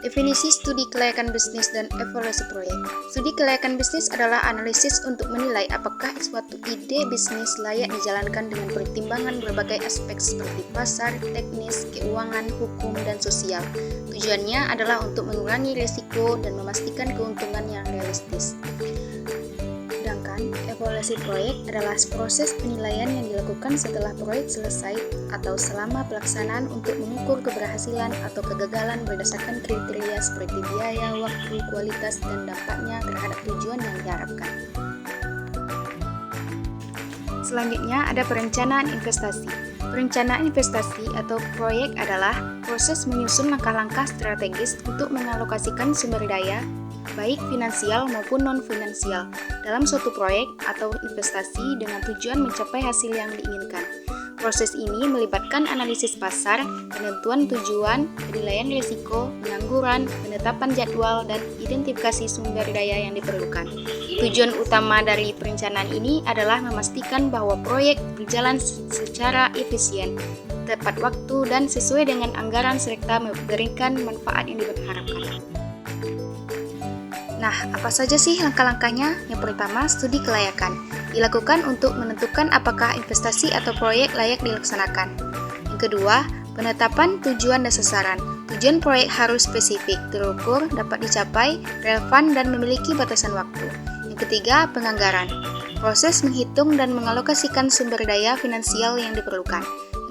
Definisi studi kelayakan bisnis dan evaluasi proyek. Studi kelayakan bisnis adalah analisis untuk menilai apakah suatu ide bisnis layak dijalankan dengan pertimbangan berbagai aspek seperti pasar, teknis, keuangan, hukum, dan sosial. Tujuannya adalah untuk mengurangi risiko dan memastikan keuntungan yang realistis. Sedangkan evaluasi proyek adalah proses penilaian yang dilakukan setelah proyek selesai atau selama pelaksanaan untuk mengukur keberhasilan atau kegagalan berdasarkan kriteria seperti biaya, waktu, kualitas, dan dampaknya terhadap tujuan yang diharapkan. Selanjutnya ada perencanaan investasi. Perencanaan investasi atau proyek adalah proses menyusun langkah-langkah strategis untuk mengalokasikan sumber daya, baik finansial maupun non-finansial, dalam suatu proyek atau investasi dengan tujuan mencapai hasil yang diinginkan. Proses ini melibatkan analisis pasar, penentuan tujuan, penilaian risiko, pengangguran, penetapan jadwal, dan identifikasi sumber daya yang diperlukan. Tujuan utama dari perencanaan ini adalah memastikan bahwa proyek berjalan secara efisien, tepat waktu, dan sesuai dengan anggaran serta memberikan manfaat yang diharapkan. Nah, apa saja sih langkah-langkahnya? Yang pertama, studi kelayakan. Dilakukan untuk menentukan apakah investasi atau proyek layak dilaksanakan. Yang kedua, penetapan tujuan dan sasaran. Tujuan proyek harus spesifik, terukur, dapat dicapai, relevan, dan memiliki batasan waktu. Yang ketiga, penganggaran. Proses menghitung dan mengalokasikan sumber daya finansial yang diperlukan.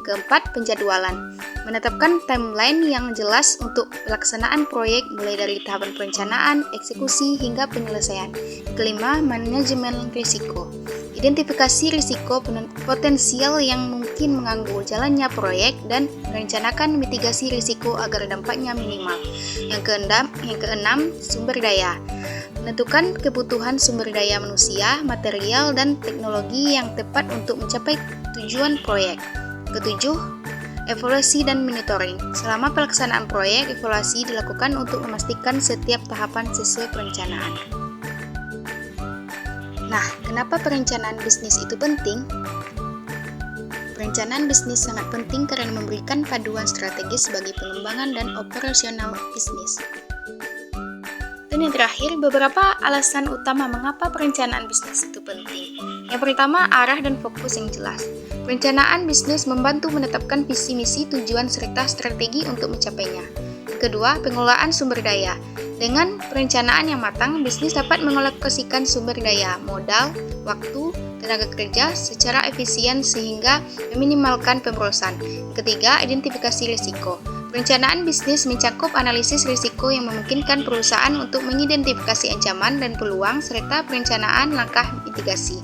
Keempat, penjadwalan. Menetapkan timeline yang jelas untuk pelaksanaan proyek mulai dari tahapan perencanaan, eksekusi, hingga penyelesaian. Kelima, manajemen risiko. Identifikasi risiko potensial yang mungkin mengganggu jalannya proyek dan merencanakan mitigasi risiko agar dampaknya minimal. Yang keenam, sumber daya. Menentukan kebutuhan sumber daya manusia, material, dan teknologi yang tepat untuk mencapai tujuan proyek. Ketujuh, evaluasi dan monitoring. Selama pelaksanaan proyek, evaluasi dilakukan untuk memastikan setiap tahapan sesuai perencanaan. Nah, kenapa perencanaan bisnis itu penting? Perencanaan bisnis sangat penting karena memberikan paduan strategis bagi pengembangan dan operasional bisnis. Dan yang terakhir, beberapa alasan utama mengapa perencanaan bisnis itu penting. Yang pertama, arah dan fokus yang jelas. Perencanaan bisnis membantu menetapkan visi misi, tujuan, serta strategi untuk mencapainya. Kedua, pengelolaan sumber daya. Dengan perencanaan yang matang, bisnis dapat mengalokasikan sumber daya, modal, waktu, tenaga kerja secara efisien sehingga meminimalkan pemborosan. Ketiga, identifikasi risiko. Perencanaan bisnis mencakup analisis risiko yang memungkinkan perusahaan untuk mengidentifikasi ancaman dan peluang serta perencanaan langkah mitigasi.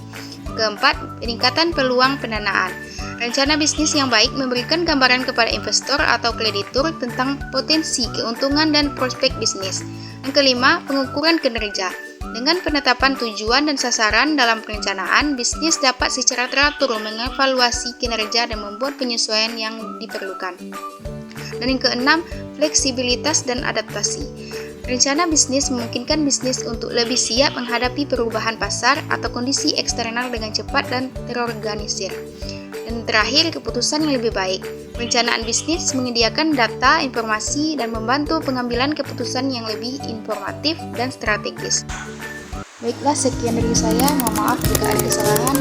Keempat, peningkatan peluang pendanaan. Rencana bisnis yang baik memberikan gambaran kepada investor atau kreditur tentang potensi keuntungan dan prospek bisnis. Yang kelima, pengukuran kinerja. Dengan penetapan tujuan dan sasaran dalam perencanaan, bisnis dapat secara teratur mengevaluasi kinerja dan membuat penyesuaian yang diperlukan. Dan yang keenam, fleksibilitas dan adaptasi. Rencana bisnis memungkinkan bisnis untuk lebih siap menghadapi perubahan pasar atau kondisi eksternal dengan cepat dan terorganisir. Dan terakhir, keputusan yang lebih baik. Perencanaan bisnis menyediakan data, informasi, dan membantu pengambilan keputusan yang lebih informatif dan strategis. Baiklah, sekian dari saya. Mohon maaf jika ada kesalahan.